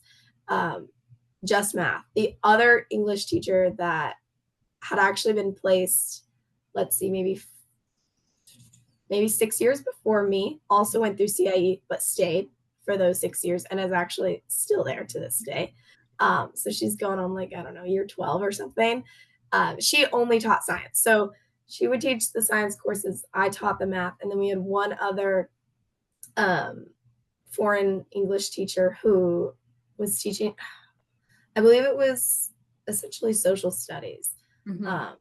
just math. The other English teacher that had actually been placed, let's see, maybe 6 years before me, also went through CIE, but stayed for those 6 years and is actually still there to this day. So she's going on like, I don't know, year 12 or something. She only taught science. So she would teach the science courses. I taught the math. And then we had one other um, foreign English teacher who was teaching, I believe it was essentially social studies. Mhm.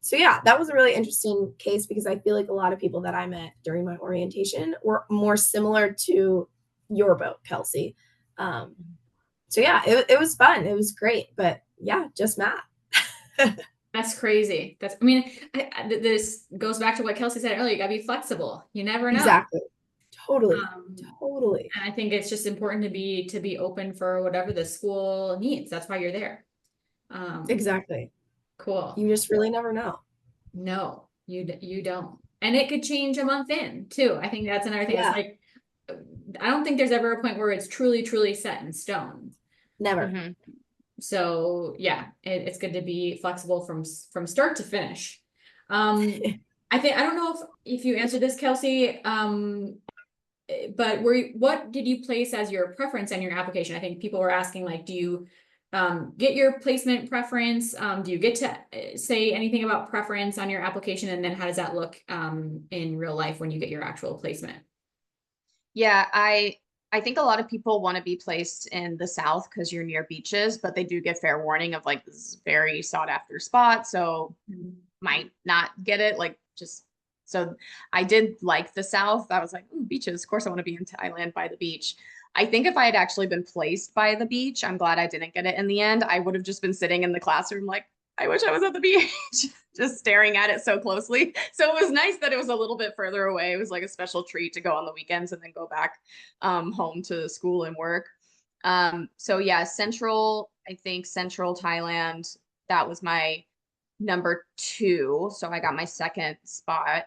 So yeah, that was a really interesting case because I feel like a lot of people that I met during my orientation were more similar to your boat, Kelsey. Um, so yeah, it was fun. It was great, but yeah, just math. That's crazy. I mean, this goes back to what Kelsey said earlier. You gotta be flexible. You never know. Exactly. Totally. Um, Totally. and I think it's just important to be open for whatever the school needs. That's why you're there. Exactly. Cool. You just really never know. No, you don't. And it could change a month in too. I think that's another thing. It's Yeah. like, I don't think there's ever a point where it's truly set in stone. Never. Mm-hmm. So yeah, it's good to be flexible from start to finish. I don't know if you answered this, Kelsey. But what did you place as your preference in your application? I think people were asking, like, do you get your placement preference? Do you get to say anything about preference on your application? And then how does that look in real life when you get your actual placement? Yeah, I think a lot of people want to be placed in the South because you're near beaches, but they do get fair warning of like this very sought after spot. So might not get it. Like just so I did like the South. I was like, ooh, beaches. Of course I want to be in Thailand by the beach. I think if I had actually been placed by the beach, I'm glad I didn't get it in the end. I would have just been sitting in the classroom like, I wish I was at the beach, just staring at it so closely. So it was nice that it was a little bit further away. It was like a special treat to go on the weekends and then go back home to school and work. So yeah, I think Central Thailand, that was my number 2. So I got my second spot.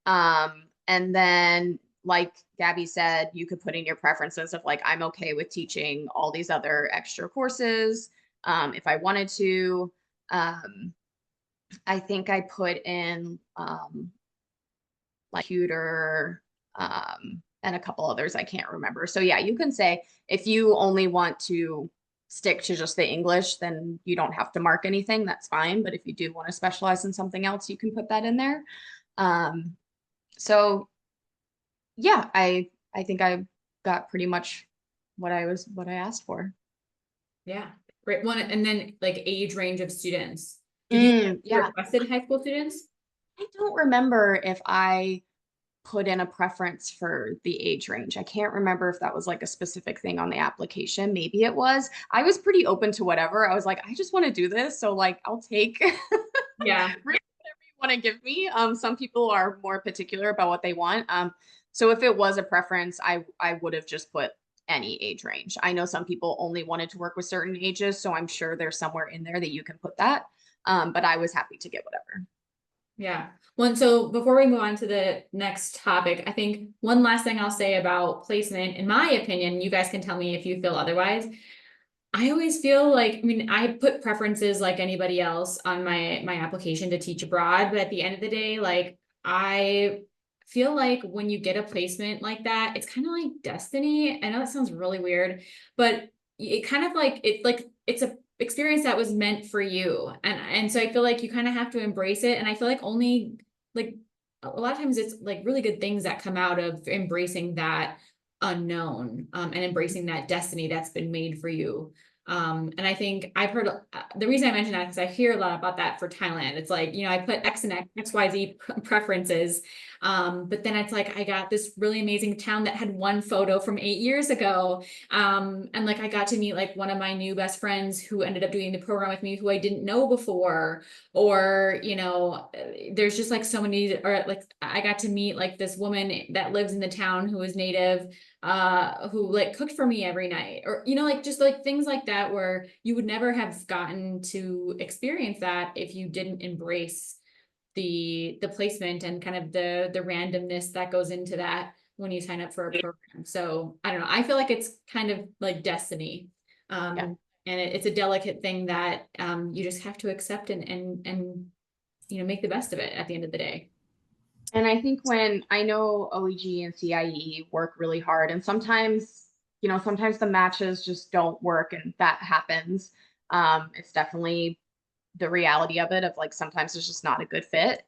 And then like Gabby said, you could put in your preferences of like, I'm okay with teaching all these other extra courses if I wanted to. I think I put in like computer and a couple others I can't remember. So yeah, you can say if you only want to stick to just the English, then you don't have to mark anything. That's fine. But if you do want to specialize in something else, you can put that in there. So yeah, I think I got pretty much what I asked for. Yeah, right. One, and then like age range of students. Did you Yeah. requested high school students? I don't remember if I put in a preference for the age range. I can't remember if that was like a specific thing on the application. Maybe it was. I was pretty open to whatever. I was like, I just want to do this. So like I'll take Yeah. really whatever you want to give me. Some people are more particular about what they want. So if it was a preference, I would have just put any age range. I know some people only wanted to work with certain ages, so I'm sure there's somewhere in there that you can put that. But I was happy to get whatever. Yeah. Well, so before we move on to the next topic, I think one last thing I'll say about placement, in my opinion, you guys can tell me if you feel otherwise. I always feel like, I mean, I put preferences like anybody else on my application to teach abroad, but at the end of the day, like I feel like when you get a placement like that, it's kind of like destiny. I know that sounds really weird, but it kind of like it's a experience that was meant for you. And so I feel like you kind of have to embrace it. And I feel like only like a lot of times it's like really good things that come out of embracing that unknown and embracing that destiny that's been made for you. And I think I've heard the reason I mention that because I hear a lot about that for Thailand. It's like, I put X and XYZ preferences. But then it's like I got this really amazing town that had one photo from 8 years ago. And like I got to meet like one of my new best friends who ended up doing the program with me who I didn't know before. Or, there's just like so many, or like I got to meet like this woman that lives in the town who is native who like cooked for me every night or like just like things like that where you would never have gotten to experience that if you didn't embrace the placement and kind of the randomness that goes into that when you sign up for a program. So I don't know, I feel like it's kind of like destiny. Yeah. And it's a delicate thing that you just have to accept and make the best of it at the end of the day. And I think when I know OEG and CIEE work really hard, and sometimes you know, sometimes the matches just don't work, and that happens. It's definitely the reality of it, of like sometimes it's just not a good fit.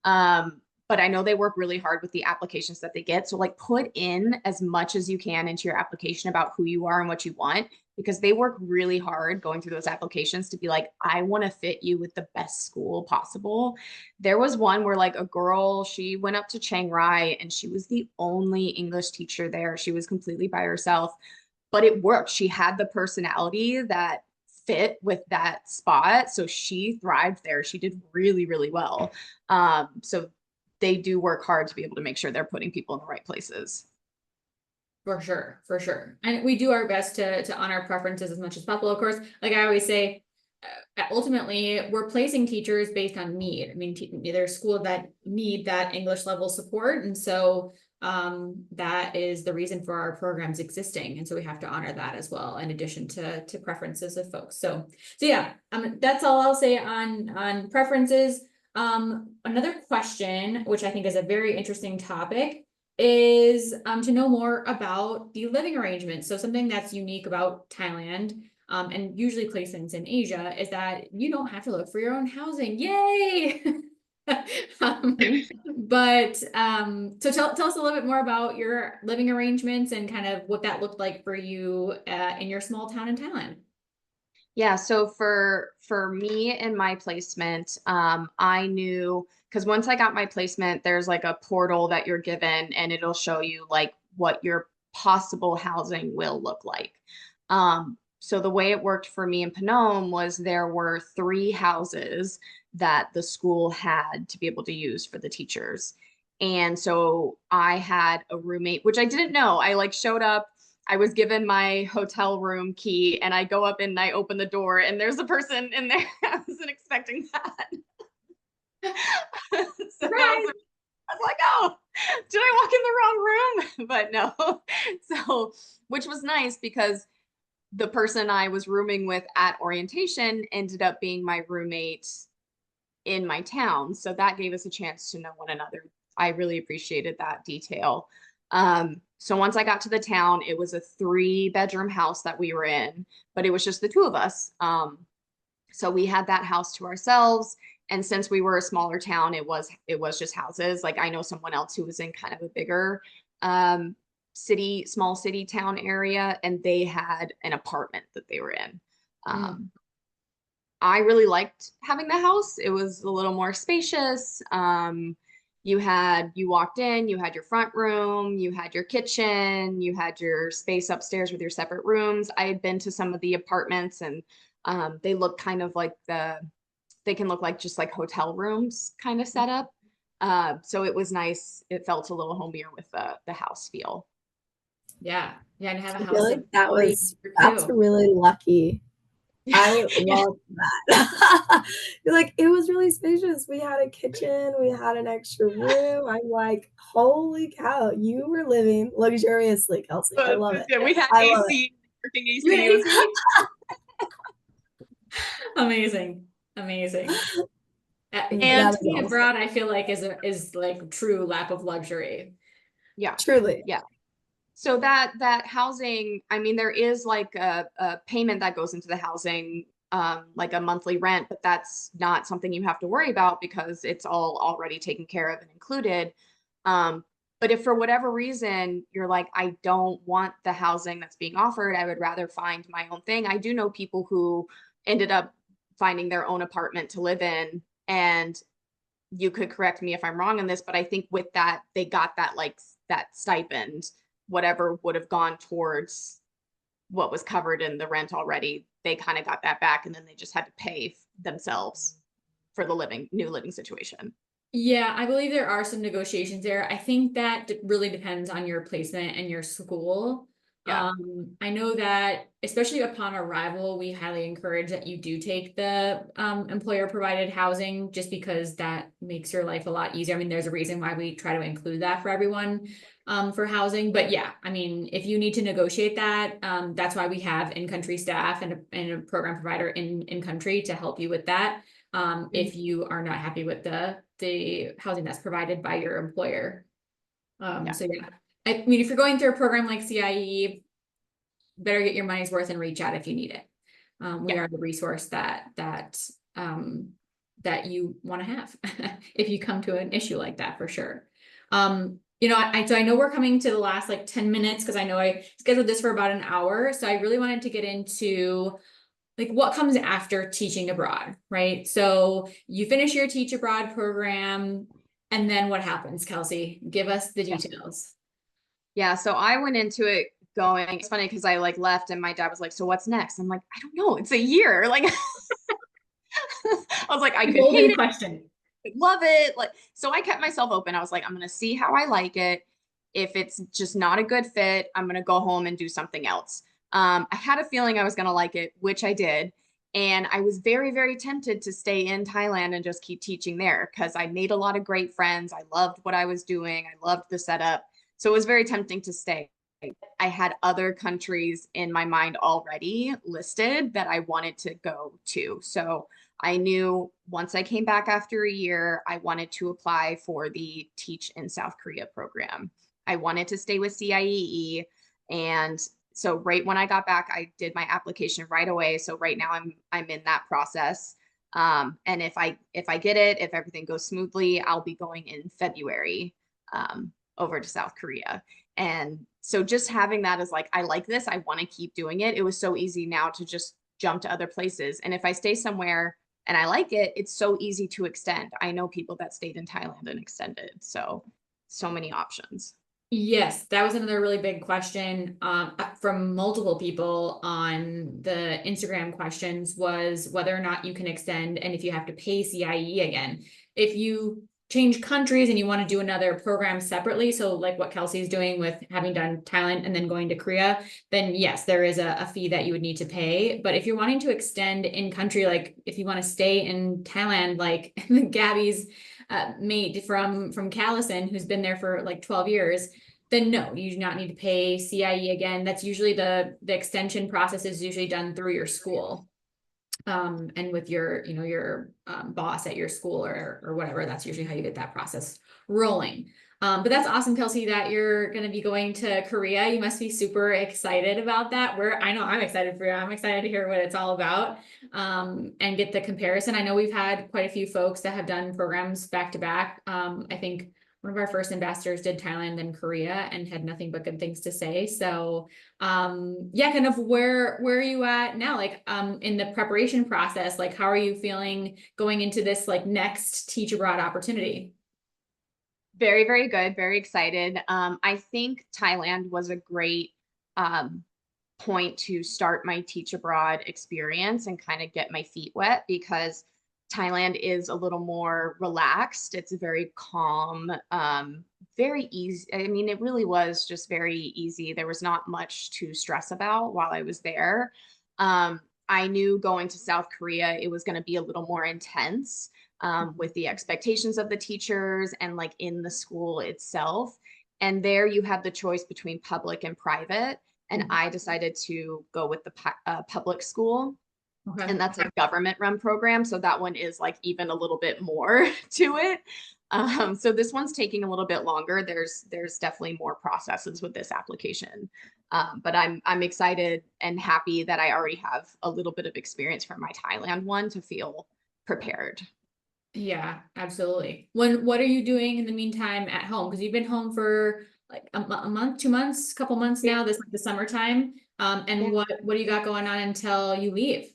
But I know they work really hard with the applications that they get. So like put in as much as you can into your application about who you are and what you want, because they work really hard going through those applications to be like, I want to fit you with the best school possible. There was one where like a girl, she went up to Chiang Rai and she was the only English teacher there. She was completely by herself, but it worked. She had the personality that fit with that spot. So she thrived there. She did really, really well. So they do work hard to be able to make sure they're putting people in the right places. For sure, for sure. And we do our best to honor preferences as much as possible. Of course, like I always say, ultimately we're placing teachers based on need. I mean, there's schools that need that English level support. And so that is the reason for our programs existing. And so we have to honor that as well, in addition to preferences of folks. So yeah, that's all I'll say on preferences. Another question, which I think is a very interesting topic, is to know more about the living arrangements. So something that's unique about Thailand, and usually placements in Asia, is that you don't have to look for your own housing. Yay! So tell us a little bit more about your living arrangements and kind of what that looked like for you in your small town in Thailand. Yeah, so for me and my placement, I knew, because once I got my placement, there's like a portal that you're given and it'll show you like what your possible housing will look like. So the way it worked for me in Phnom was there were 3 houses that the school had to be able to use for the teachers. And so I had a roommate, which I didn't know. I like showed up, I was given my hotel room key, and I go up and I open the door and there's a person in there. I wasn't expecting that. So I was like, oh, did I walk in the wrong room? But no. So, which was nice because the person I was rooming with at orientation ended up being my roommate in my town. So that gave us a chance to know one another. I really appreciated that detail. So once I got to the town, it was a 3-bedroom house that we were in, but it was just the 2 of us. So we had that house to ourselves. And since we were a smaller town, it was just houses. Like I know someone else who was in kind of a bigger small city town area, and they had an apartment that they were in. I really liked having the house. It was a little more spacious. You walked in, you had your front room, you had your kitchen, you had your space upstairs with your separate rooms. I had been to some of the apartments, and they look kind of like they can look like just like hotel rooms kind of set up. So it was nice. It felt a little homier with the house feel. Yeah. Yeah. And have a I house. feel like that's really lucky. I love that. You're like, it was really spacious. We had a kitchen, we had an extra room. I'm like, holy cow, you were living luxuriously, Kelsey. I love it. We had I love AC, working AC. You had AC? Amazing. And being abroad, I feel like is like true lap of luxury. Yeah, truly. Yeah. So that housing, I mean, there is like a payment that goes into the housing, like a monthly rent, but that's not something you have to worry about because it's all already taken care of and included. But if for whatever reason you're like, I don't want the housing that's being offered, I would rather find my own thing. I do know people who ended up finding their own apartment to live in, and you could correct me if I'm wrong on this, but I think with that, they got that like that stipend, whatever would have gone towards what was covered in the rent already, they kind of got that back, and then they just had to pay themselves for the new living situation. Yeah, I believe there are some negotiations there. I think that really depends on your placement and your school. Yeah. I know that especially upon arrival, we highly encourage that you do take the employer provided housing, just because that makes your life a lot easier. I mean, there's a reason why we try to include that for everyone for housing. But yeah, I mean, if you need to negotiate that, that's why we have in-country staff and a program provider in country to help you with that. If you are not happy with the housing that's provided by your employer. So yeah, I mean, if you're going through a program like CIEE, better get your money's worth and reach out if you need it. We Yeah. are the resource that you want to have if you come to an issue like that, for sure. You know, so I know we're coming to the last like 10 minutes because I know I scheduled this for about an hour. So I really wanted to get into like what comes after teaching abroad, right? So you finish your teach abroad program, and then what happens, Kelsey? Give us the details. Yeah, so I went into it going, it's funny because I like left and my dad was like, so what's next? I'm like, I don't know, it's a year. Like I was like, I could hate Golden it, question. I could love it. Like, so I kept myself open. I was like, I'm gonna see how I like it. If it's just not a good fit, I'm gonna go home and do something else. I had a feeling I was gonna like it, which I did. And I was very, very tempted to stay in Thailand and just keep teaching there because I made a lot of great friends. I loved what I was doing. I loved the setup. So it was very tempting to stay. I had other countries in my mind already listed that I wanted to go to. So I knew once I came back after a year, I wanted to apply for the Teach in South Korea program. I wanted to stay with CIEE. And so right when I got back, I did my application right away. So right now I'm in that process. And if I get it, if everything goes smoothly, I'll be going in February over to South Korea. And so just having that as like, I like this, I want to keep doing it. It was so easy now to just jump to other places. And if I stay somewhere and I like it, it's so easy to extend. I know people that stayed in Thailand and extended. So many options. Yes, that was another really big question from multiple people on the Instagram questions, was whether or not you can extend and if you have to pay CIE again. If you change countries and you want to do another program separately, so like what Kelsey is doing with having done Thailand and then going to Korea, then yes, there is a fee that you would need to pay. But if you're wanting to extend in country, like if you want to stay in Thailand, like Gabby's mate from Callison, who's been there for like 12 years, then no, you do not need to pay CIE again. That's usually the extension process is usually done through your school. And with your, your boss at your school or whatever, that's usually how you get that process rolling. But that's awesome, Kelsey, that you're going to be going to Korea. You must be super excited about that. I know I'm excited for you. I'm excited to hear what it's all about, and get the comparison. I know we've had quite a few folks that have done programs back to back. I think one of our first ambassadors did Thailand and Korea and had nothing but good things to say. So yeah, kind of where are you at now? Like in the preparation process, like how are you feeling going into this like next teach abroad opportunity? Very, very good. Very excited. I think Thailand was a great point to start my teach abroad experience and kind of get my feet wet, because Thailand is a little more relaxed. It's very calm, very easy. I mean, it really was just very easy. There was not much to stress about while I was there. I knew going to South Korea, it was going to be a little more intense, with the expectations of the teachers and like in the school itself. And there you had the choice between public and private. And I decided to go with the public school. Okay. And that's a government run program. So that one is like even a little bit more to it. So this one's taking a little bit longer. There's definitely more processes with this application. But I'm excited and happy that I already have a little bit of experience from my Thailand one to feel prepared. Yeah, absolutely. What are you doing in the meantime at home? Because you've been home for like a month, 2 months, couple months now, this like the summertime. And Yeah. what do you got going on until you leave?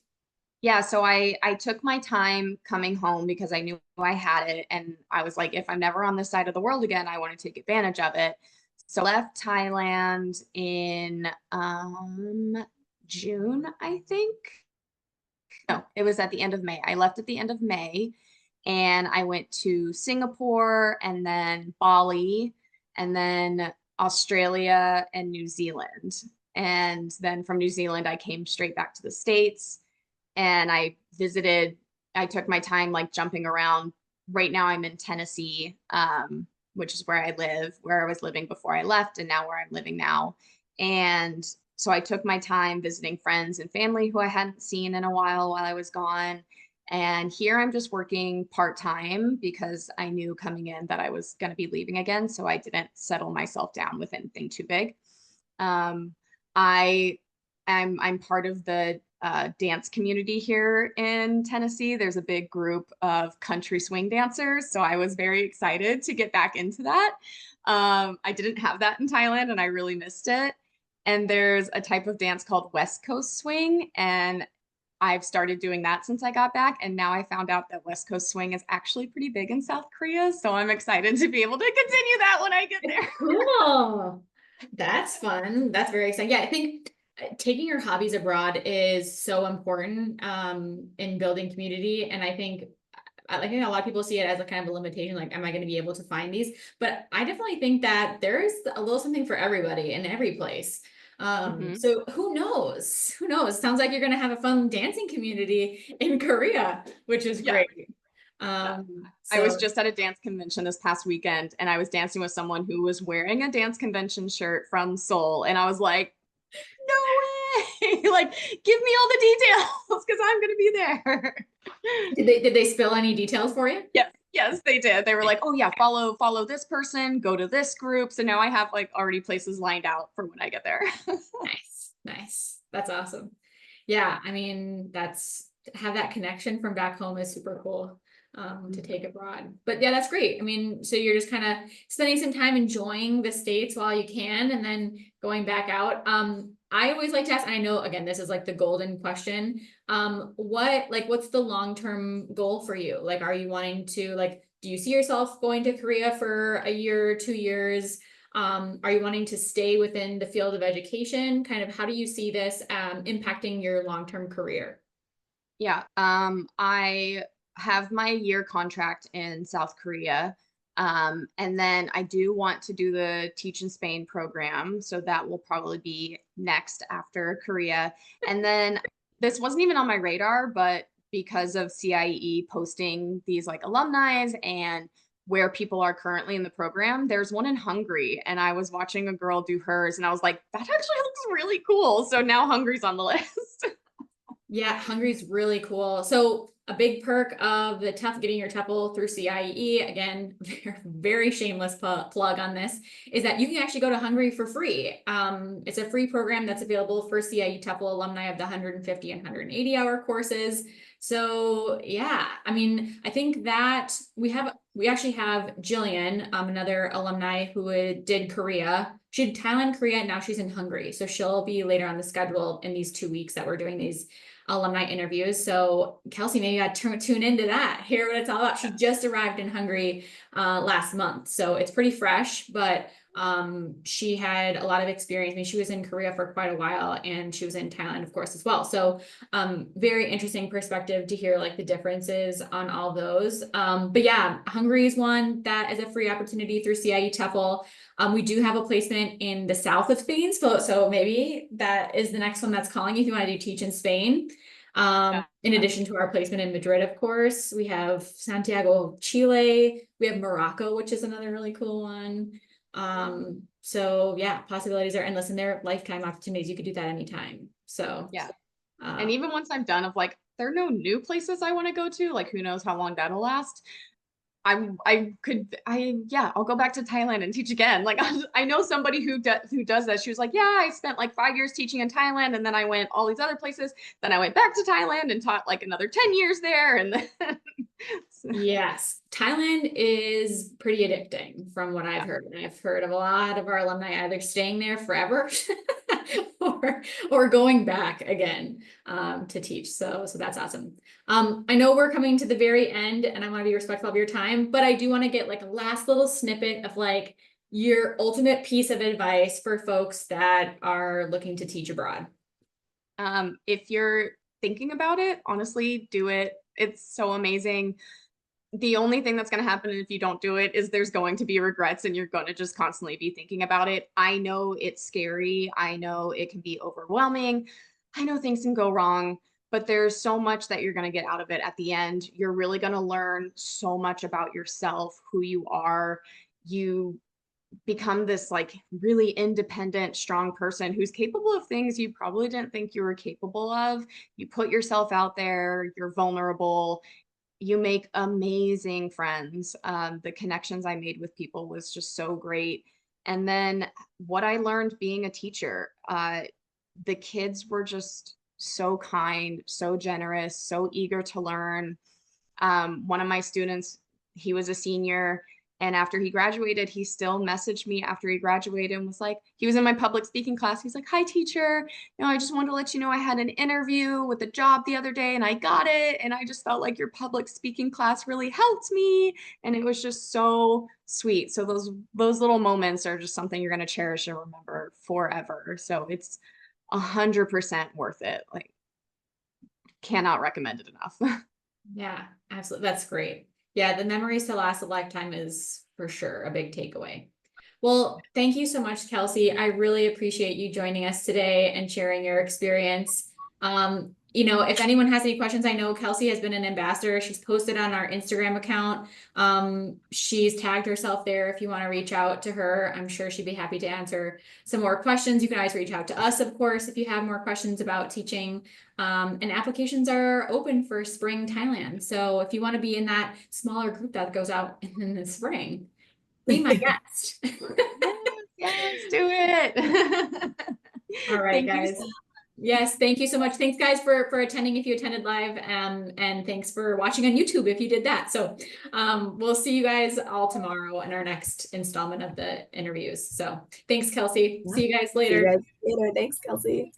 Yeah, so I took my time coming home because I knew I had it, and I was like, if I'm never on this side of the world again, I want to take advantage of it. So I left Thailand in June, I think. No, it was at the end of May. I left at the end of May, and I went to Singapore and then Bali and then Australia and New Zealand. And then from New Zealand, I came straight back to the States and I took my time like jumping around. Right now I'm in Tennessee, which is where I live, where I was living before I left, and now where I'm living now. And so I took my time visiting friends and family who I hadn't seen in a while I was gone. And here I'm just working part-time because I knew coming in that I was going to be leaving again. So I didn't settle myself down with anything too big. I I'm part of the dance community here in Tennessee. There's a big group of country swing dancers, so I was very excited to get back into that. I didn't have that in Thailand, and I really missed it. And there's a type of dance called West Coast swing, and I've started doing that since I got back. And now I found out that West Coast swing is actually pretty big in South Korea, so I'm excited to be able to continue that when I get there. Cool. That's fun. That's very exciting. Yeah, I think taking your hobbies abroad is so important in building community. And I think a lot of people see it as a kind of a limitation, like, am I going to be able to find these? But I definitely think that there's a little something for everybody in every place. So who knows? Who knows? Sounds like you're going to have a fun dancing community in Korea, which is great. I was just at a dance convention this past weekend, and I was dancing with someone who was wearing a dance convention shirt from Seoul, and I was like, no way. Like, give me all the details because I'm going to be there. Did they spill any details for you? Yes, they did. They were like, oh yeah, follow this person, go to this group. So now I have like already places lined out for when I get there. Nice. That's awesome. Yeah, I mean, have that connection from back home is super cool to take abroad. But yeah, that's great. I mean, so you're just kind of spending some time enjoying the States while you can, and then going back out. I always like to ask, and I know, again, this is like the golden question. What's the long-term goal for you? Like, are you wanting to, like, do you see yourself going to Korea for a year, 2 years? Are you wanting to stay within the field of education? Kind of, how do you see this impacting your long-term career? Yeah, I have my year contract in South Korea. And then I do want to do the Teach in Spain program. So that will probably be next after Korea. And then this wasn't even on my radar, but because of CIEE posting these like alumni and where people are currently in the program, there's one in Hungary. And I was watching a girl do hers, and I was like, that actually looks really cool. So now Hungary's on the list. Yeah, Hungary's really cool. So a big perk of the getting your TEFL through CIEE, again, very shameless plug on this, is that you can actually go to Hungary for free. It's a free program that's available for CIEE TEFL alumni of the 150 and 180 hour courses. So yeah, I mean, I think that we actually have Jillian, another alumni who did Korea. She did Thailand, Korea, and now she's in Hungary. So she'll be later on the schedule in these 2 weeks that we're doing these alumni interviews. So Kelsey, maybe I tune into that, hear what it's all about. She just arrived in Hungary last month, so it's pretty fresh, but she had a lot of experience. I mean, she was in Korea for quite a while, and she was in Thailand, of course, as well. So very interesting perspective to hear like the differences on all those. But yeah, Hungary is one that is a free opportunity through CIE TEFL. We do have a placement in the south of Spain, so maybe that is the next one that's calling you if you want to do Teach in Spain. In addition to our placement in Madrid, of course, we have Santiago, Chile. We have Morocco, which is another really cool one. So yeah, possibilities are endless, and they're lifetime opportunities. You could do that anytime. So yeah. And even once I'm done, like, there are no new places I want to go to. Like, who knows how long that'll last. I'll go back to Thailand and teach again. Like, I know somebody who does that. She was like, yeah, I spent like 5 years teaching in Thailand, and then I went all these other places. Then I went back to Thailand and taught like another 10 years there. And then yes, Thailand is pretty addicting from what I've heard. And I've heard of a lot of our alumni either staying there forever or going back again to teach. So that's awesome. I know we're coming to the very end, and I want to be respectful of your time, but I do want to get like a last little snippet of like your ultimate piece of advice for folks that are looking to teach abroad. If you're thinking about it, honestly, do it. It's so amazing. The only thing that's going to happen if you don't do it is there's going to be regrets, and you're going to just constantly be thinking about it. I know it's scary. I know it can be overwhelming. I know things can go wrong, but there's so much that you're going to get out of it at the end. You're really going to learn so much about yourself, who you are. You become this like really independent, strong person who's capable of things you probably didn't think you were capable of. You put yourself out there, you're vulnerable, you make amazing friends. The connections I made with people was just so great. And then what I learned being a teacher, the kids were just so kind, so generous, so eager to learn. One of my students, he was a senior, and after he graduated, he still messaged me after he graduated and was like, he was in my public speaking class. He's like, "Hi, teacher. I just wanted to let you know I had an interview with a job the other day and I got it. And I just felt like your public speaking class really helped me." And it was just so sweet. So those little moments are just something you're going to cherish and remember forever. So it's 100% worth it. Like, cannot recommend it enough. Yeah, absolutely. That's great. Yeah, the memories to last a lifetime is for sure a big takeaway. Well, thank you so much, Kelsey. I really appreciate you joining us today and sharing your experience. If anyone has any questions, I know Kelsey has been an ambassador. She's posted on our Instagram account. She's tagged herself there. If you want to reach out to her, I'm sure she'd be happy to answer some more questions. You can always reach out to us, of course, if you have more questions about teaching. And applications are open for spring Thailand. So if you want to be in that smaller group that goes out in the spring, be my guest. Yes, do it. All right, Thank you guys. Yes, thank you so much. Thanks, guys, for attending if you attended live, and thanks for watching on YouTube if you did that. So we'll see you guys all tomorrow in our next installment of the interviews. So thanks, Kelsey. See you guys See you later. guys later. Thanks, Kelsey.